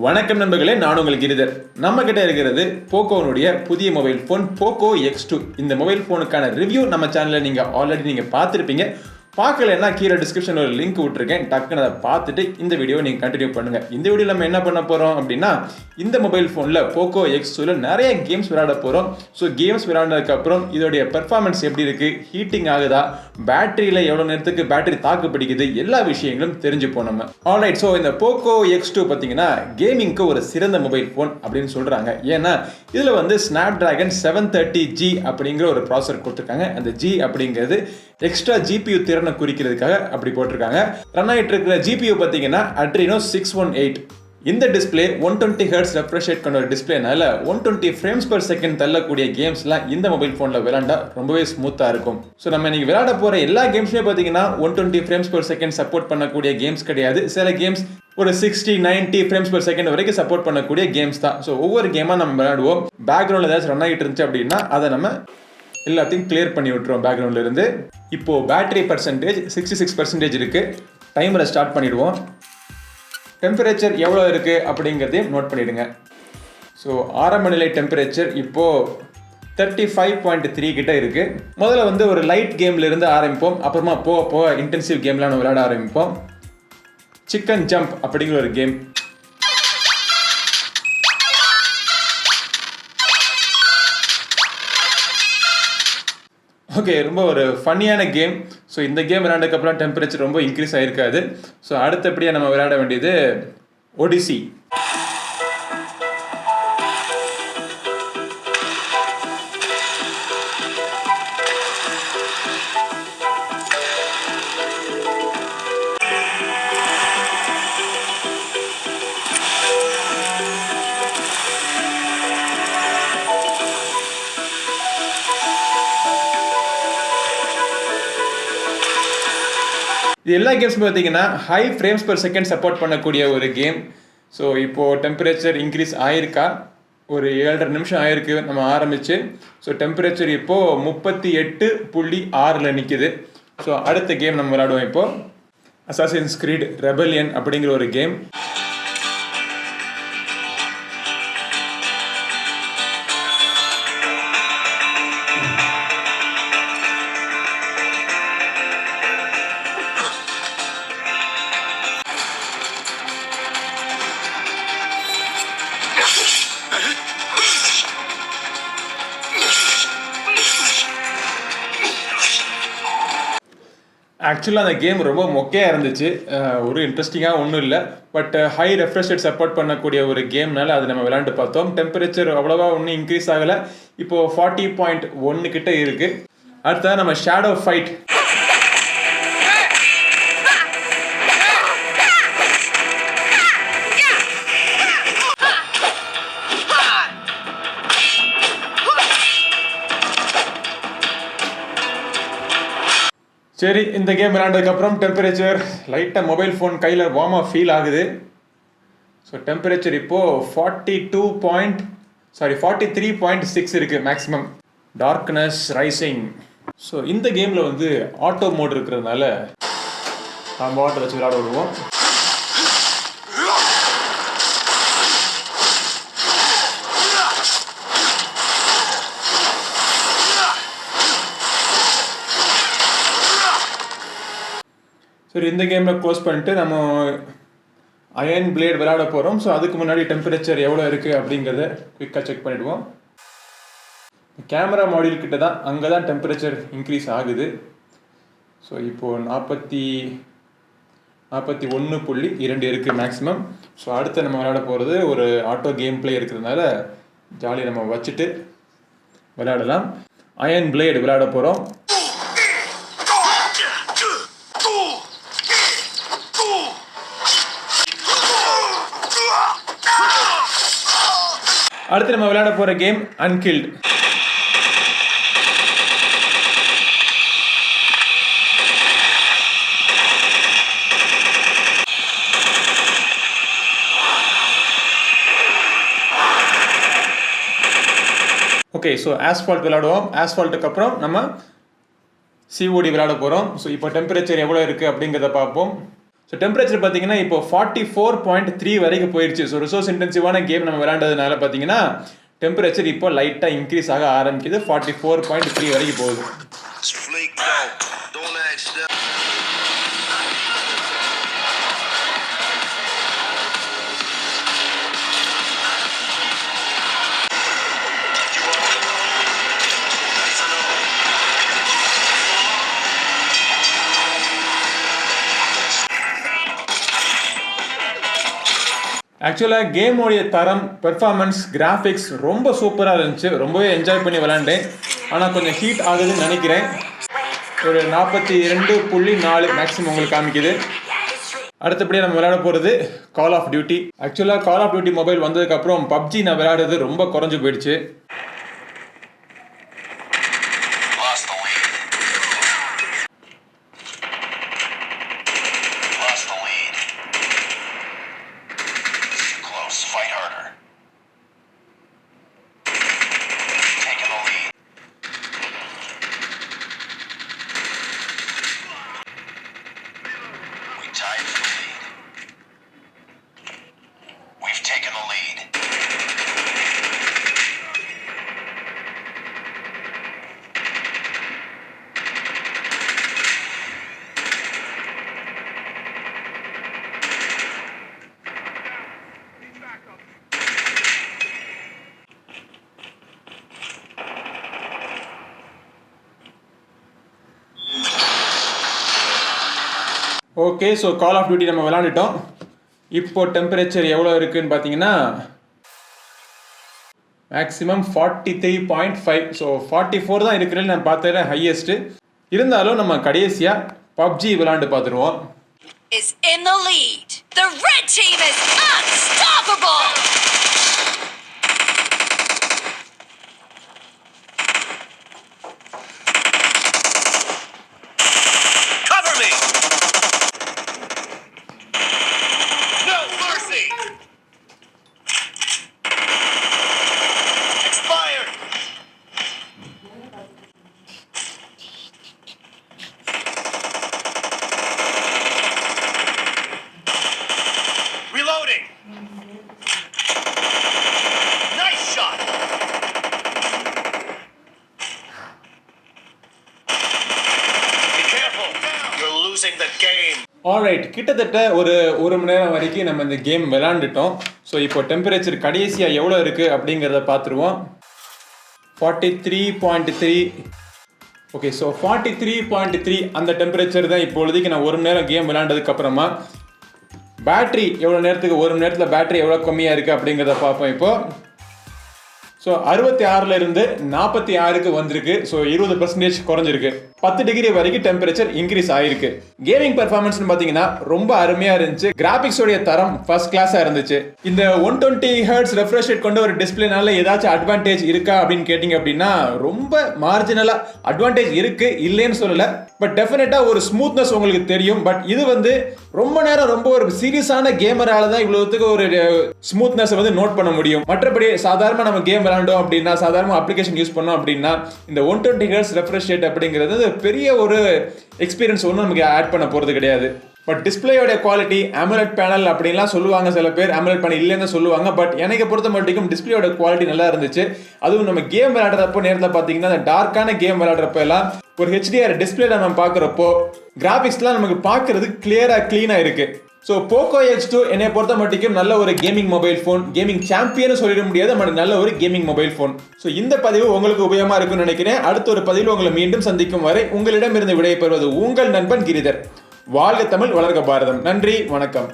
வணக்கம் நண்பர்களே, நான் உங்கள் கிரிதர். நம்ம கிட்ட இருக்கிறது போக்கோனுடைய புதிய மொபைல் ஃபோன் Poco X2. இந்த மொபைல் ஃபோனுக்கான ரிவ்யூ நம்ம சேனலில் நீங்கள் ஆல்ரெடி பார்த்துருப்பீங்க. பார்க்கலன்னா கீழே டிஸ்கிரிப்ஷனில் ஒரு லிங்க் விட்டுருக்கேன். டக்குன்னு அதை பார்த்துட்டு இந்த வீடியோ நீங்கள் கண்டினியூ பண்ணுங்கள். இந்த வீடியோ நம்ம என்ன பண்ண போகிறோம் அப்படின்னா, இந்த மொபைல் ஃபோனில் Poco X2ல நிறைய கேம்ஸ் விளையாட போகிறோம். ஸோ கேம்ஸ் விளையாடுறதுக்கப்புறம் இதோடைய பெர்ஃபார்மன்ஸ் எப்படி இருக்குது, ஹீட்டிங் ஆகுதா, பேட்டரியில் எவ்வளோ நேரத்துக்கு பேட்டரி தாக்கு பிடிக்குது, எல்லா விஷயங்களும் தெரிஞ்சுப்போம் நம்ம. ஆல்ரைட், ஸோ இந்த Poco X2 பார்த்தீங்கன்னா கேமிங்க்கு ஒரு சிறந்த மொபைல் ஃபோன் அப்படின்னு சொல்கிறாங்க. ஏன்னா இதில் Snapdragon 730G அப்படிங்கிற ஒரு ப்ராசஸர் கொடுத்துருக்காங்க. அந்த G அப்படிங்கிறது எக்ஸ்ட்ரா GPU திறனை குறிக்கிறதுக்காக அப்படி போட்டிருக்காங்க. ரன் ஆகிட்டு இருக்கிற GPU பார்த்தீங்கன்னா Adreno 618. இந்த டிஸ்பிளே 120 Hz ரெஃப்ரெஷ் ரேட் கொண்ட ஒரு டிஸ்பிளேனால 120 ஃப்ரேம்ஸ் per செகண்ட் தள்ளக்கூடிய கேம்ஸ்லாம் இந்த மொபைல் ஃபோனில் விளையாண்டா ரொம்பவே ஸ்மூத்தாக இருக்கும். ஸோ நம்ம இன்னைக்கு விளையாட போகிற எல்லா கேம்ஸுமே பார்த்தீங்கன்னா 120 ஃப்ரேம்ஸ் per செகண்ட் சப்போர்ட் பண்ணக்கூடிய கேம்ஸ் கிடையாது. சில கேம்ஸ் ஒரு 60-90 ஃப்ரேம்ஸ் per செகண்ட் வரைக்கும் சப்போர்ட் பண்ணக்கூடிய கேம்ஸ் தான். ஸோ ஒவ்வொரு கேமாக நம்ம விளையாடுவோம். பேக்ரவுண்டில் ஏதாச்சும் ரன் ஆகிட்டு இருந்துச்சு அப்படின்னா அதை நம்ம எல்லாத்தையும் கிளியர் பண்ணி விட்டுருவோம் பேக்ரவுண்ட்ல இருந்து. இப்போ பேட்டரி பர்சன்டேஜ் 66% இருக்கு. டைமரை ஸ்டார்ட் பண்ணிடுவோம். டெம்பரேச்சர் எவ்வளோ இருக்கு அப்படிங்கிறதையும் நோட் பண்ணிடுங்க. ஸோ ஆரம்ப நிலை டெம்பரேச்சர் இப்போ 35.3 கிட்ட இருக்கு. முதல்ல ஒரு லைட் கேம்ல இருந்து ஆரம்பிப்போம். அப்புறமா போக இன்டென்சிவ் கேம்லாம் விளையாட ஆரம்பிப்போம். சிக்கன் ஜம்ப் அப்படிங்கிற ஒரு கேம். ஓகே, ரொம்ப ஒரு ஃபன்னியான கேம். ஸோ இந்த கேம் விளையாண்டதுக்கப்புறம் டெம்பரேச்சர் ரொம்ப இன்க்ரீஸ் ஆகிருக்காது. ஸோ அடுத்தபடியாக நம்ம விளையாட வேண்டியது ஒடிசி. இது எல்லா கேம்ஸும் பார்த்தீங்கன்னா high frames per second support பண்ணக்கூடிய ஒரு கேம். ஸோ இப்போது டெம்பரேச்சர் இன்க்ரீஸ் ஆயிருக்கா, ஒரு 7.5 நிமிஷம் ஆயிருக்கு நம்ம ஆரம்பிச்சு. ஸோ டெம்பரேச்சர் இப்போது 38.6 நிற்கிது. ஸோ அடுத்த கேம் நம்ம விளையாடுவோம். இப்போது அசாசின்ஸ் கிரீட் ரெபெலியன் அப்படிங்கிற ஒரு கேம். ஆக்சுவலாக அந்த கேம் ரொம்ப மொக்கையாக இருந்துச்சு. ஒரு இன்ட்ரெஸ்டிங்காக ஒன்றும் இல்லை. But high refresh rate support பண்ணக்கூடிய ஒரு கேம்னால அது நம்ம விளையாண்டு பார்த்தோம். டெம்பரேச்சர் அவ்வளோவா ஒன்றும் இன்க்ரீஸ் ஆகலை. இப்போது 40.1 கிட்ட இருக்குது. அடுத்தது நம்ம ஷேடோ ஃபைட். சரி, இந்த கேம் விளையாண்டதுக்கப்புறம் டெம்பரேச்சர் லைட்டாக மொபைல் ஃபோன் கையில் வார்மாக ஃபீல் ஆகுது. ஸோ டெம்பரேச்சர் இப்போது 43.6 இருக்குது மேக்ஸிமம். Darkness rising. ஸோ இந்த கேமில் ஆட்டோ மோட் இருக்கிறதுனால நம்ம ஆட்டோ வச்சு விளையாட விடுவோம். சரி, இந்த கேமில் க்ளோஸ் பண்ணிட்டு நம்ம அயன் பிளேட் விளையாட போகிறோம். ஸோ அதுக்கு முன்னாடி டெம்பரேச்சர் எவ்வளோ இருக்குது அப்படிங்கிறத குயிக்காக செக் பண்ணிவிடுவோம். கேமரா மாடியூல் கிட்ட தான், அங்கே தான் டெம்பரேச்சர் இன்க்ரீஸ் ஆகுது. ஸோ இப்போது 41.2 இருக்குது மேக்ஸிமம். ஸோ அடுத்து நம்ம விளையாட போகிறது ஒரு ஆட்டோ கேம் பிளே இருக்கிறதுனால ஜாலியாக நம்ம வச்சுட்டு விளையாடலாம். அயன் பிளேட் விளையாட போகிறோம். அடுத்து நம்ம விளையாட போகிற கேம் அன்கில்ட். ஓகே, ஸோ ஆஸ்பால்ட் விளையாடுவோம். ஆஸ்பால்ட்டுக்கு அப்புறம் நம்ம COD விளையாட போகிறோம். ஸோ இப்போ டெம்பரேச்சர் எவ்வளோ இருக்குது அப்படிங்கிறத பார்ப்போம். ஸோ டெம்பரேச்சர் பார்த்தீங்கன்னா இப்போ 44.3 வரைக்கும் போயிடுச்சு. ஸோ ரிசோர்ஸ் இன்டென்சிவான கேம் நம்ம விளையாண்டதுனால பார்த்தீங்கன்னா டெம்பரேச்சர் இப்போ லைட்டாக இன்க்ரீஸ் ஆக ஆரம்பிக்குது. 44.3 வரைக்கும் போகுது. ஆக்சுவலாக கேமோடைய தரம், பெர்ஃபார்மன்ஸ், கிராஃபிக்ஸ் ரொம்ப சூப்பராக இருந்துச்சு. ரொம்பவே என்ஜாய் பண்ணி விளாண்டேன். ஆனால் கொஞ்சம் ஹீட் ஆகுதுன்னு நினைக்கிறேன். ஒரு 42.4 மேக்ஸிமம் உங்களுக்கு காமிக்குது. அடுத்தபடியாக நம்ம விளையாட போகிறது கால் ஆஃப் டியூட்டி. ஆக்சுவலாக கால் ஆஃப் டியூட்டி மொபைல் வந்ததுக்கப்புறம் பப்ஜி நான் விளையாடுறது ரொம்ப குறைஞ்சு போயிடுச்சு. Okay, so call of duty நம்ம விளாண்டுட்டோம். இப்போ டெம்பரேச்சர் எவ்வளோ இருக்குன்னு பார்த்தீங்கன்னா மேக்ஸிமம் 43.5. ஸோ 44 தான் இருக்கிறது நான் பார்த்ததில் ஹையஸ்ட்டு. இருந்தாலும் நம்ம கடைசியாக பப்ஜி விளாண்டு பார்த்துருவோம். Is in the lead. The red team is unstoppable. Alright, கிட்டத்தட்ட ஒரு மணி நேரம் வரைக்கும் நம்ம இந்த கேம் விளாண்டுட்டோம். ஸோ இப்போ டெம்பரேச்சர் கடைசியாக எவ்வளோ இருக்குது அப்படிங்கிறத பார்த்துருவோம். 43.3. ஓகே, ஸோ 43.3 அந்த டெம்பரேச்சர் தான் இப்பொழுதைக்கு நான் ஒரு மணி நேரம் கேம் விளாண்டதுக்கப்புறமா. பேட்ரி எவ்வளோ நேரத்துக்கு, ஒரு மணி நேரத்தில் பேட்ரி எவ்வளோ கம்மியாக இருக்குது அப்படிங்கிறத பார்ப்போம். இப்போது ஸோ 66லேருந்து 46க்கு வந்திருக்கு. ஸோ 20% குறைஞ்சிருக்கு. 10 டிகிரி வரைக்கும் டெம்பரேச்சர் இன்க்ரீஸ் ஆகிருக்கு. கேமிங் பெர்ஃபார்மன்ஸ்னு பார்த்தீங்கன்னா ரொம்ப அருமையாக இருந்துச்சு. கிராஃபிக்ஸோடைய தரம் ஃபர்ஸ்ட் கிளாஸாக இருந்துச்சு. இந்த 120 Hz ரெஃப்ரெஷ் ரேட் கொண்ட ஒரு டிஸ்பிளேனால ஏதாச்சும் அட்வான்டேஜ் இருக்கா அப்படின்னு கேட்டிங்க அப்படின்னா ரொம்ப மார்ஜினலாக அட்வான்டேஜ் இருக்குது, இல்லைன்னு சொல்லலை. பட் டெஃபினட்டாக ஒரு ஸ்மூத்னஸ் உங்களுக்கு தெரியும். பட் இது வந்து ரொம்ப நேரம் ரொம்ப ஒரு சீரியஸான கேமரால தான் இவ்வளவுக்கு ஒரு ஸ்மூத்னஸ் வந்து நோட் பண்ண முடியும். மற்றபடி சாதாரண நம்ம கேம் விளையாண்டோம் அப்படின்னா, சாதாரண அப்ளிகேஷன் யூஸ் பண்ணோம் அப்படின்னா இந்த 120 Hz ரெஃப்ரெஷ் ரேட் அப்படிங்கிறது பெரிய ஒரு எக்ஸ்பீரியன்ஸ் ஒன்றும் நமக்கு ஆட் பண்ண போகிறது கிடையாது. பட் டிஸ்பிளேயோட குவாலிட்டி, AMOLED பேனல் அப்படின்லாம் சொல்லுவாங்க சில பேர், AMOLED பேனல் இல்லைன்னு சொல்லுவாங்க. பட் எனக்கு பொறுத்த மட்டும் டிஸ்பிளேயோட குவாலிட்டி நல்லா இருந்துச்சு. அதுவும் நம்ம கேம் விளையாடுறப்போ நேரத்தில் பார்த்தீங்கன்னா அந்த டார்க்கான கேம் விளையாடுறப்ப எல்லாம் ஒரு HDR டிஸ்பிளேல நம்ம பார்க்குறப்போ கிராஃபிக்ஸ்லாம் நமக்கு பார்க்கறது கிளியராக இருக்கு. ஸோ Poco X2 என்னை பொறுத்த மட்டும் நல்ல ஒரு gaming mobile phone, gaming champion சொல்லிட முடியாது, நல்ல ஒரு கேமிங் மொபைல் ஃபோன். ஸோ இந்த பதிவு உங்களுக்கு உபயோகமாக இருக்குன்னு நினைக்கிறேன். அடுத்த ஒரு பதிவில் உங்களை மீண்டும் சந்திக்கும் வரை உங்களிடமிருந்து விடைபெறுவது உங்கள் நண்பன் கிரிதர். வாழ்க தமிழ், வளர்க பாரதம். நன்றி, வணக்கம்.